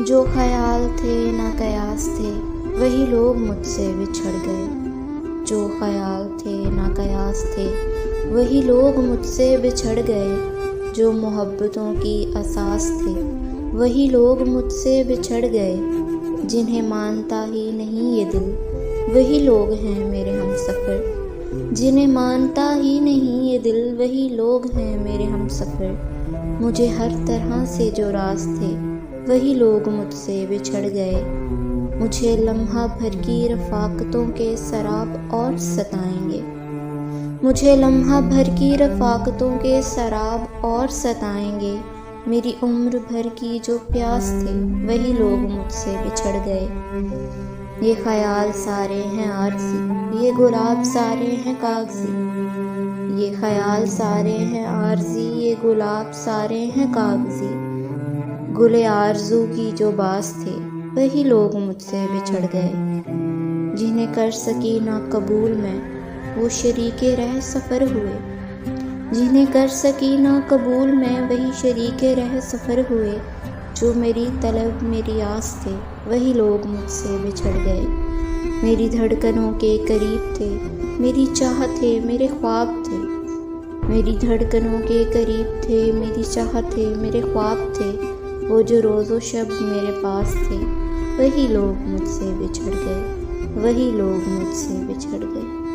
جو خیال تھے نہ قیاس تھے وہی لوگ مجھ سے بچھڑ گئے۔ جو خیال تھے نہ قیاس تھے وہی لوگ مجھ سے بچھڑ گئے۔ جو محبتوں کی اساس تھے وہی لوگ مجھ سے بچھڑ گئے۔ جنہیں مانتا ہی نہیں یہ دل وہی لوگ ہیں میرے ہم سفر۔ جنہیں مانتا ہی نہیں یہ دل وہی لوگ ہیں میرے ہم سفر۔ مجھے ہر طرح سے جو راز تھے وہی لوگ مجھ سے بچھڑ گئے۔ مجھے لمحہ بھر کی رفاقتوں کے سراب اور ستائیں گے۔ مجھے لمحہ بھر کی رفاقتوں کے سراب اور ستائیں گے۔ میری عمر بھر کی جو پیاس تھی وہی لوگ مجھ سے بچھڑ گئے۔ یہ خیال سارے ہیں عارضی، یہ گلاب سارے ہیں کاغذی۔ یہ خیال سارے ہیں عارضی، یہ گلاب سارے ہیں کاغذی۔ گلِ آرزو کی جو باز تھے وہی لوگ مجھ سے بچھڑ گئے۔ جنہیں کر سکی نہ قبول میں وہ شریک رہ سفر ہوئے۔ جنہیں کر سکی نہ قبول میں وہی شریک رہ سفر ہوئے۔ جو میری طلب میری آس تھے وہی لوگ مجھ سے بچھڑ گئے۔ میری دھڑکنوں کے قریب تھے میری چاہت تھے میرے خواب تھے۔ میری دھڑکنوں کے قریب تھے میری چاہت تھے میرے خواب تھے۔ وہ جو روز و شب میرے پاس تھے وہی لوگ مجھ سے بچھڑ گئے۔ وہی لوگ مجھ سے بچھڑ گئے۔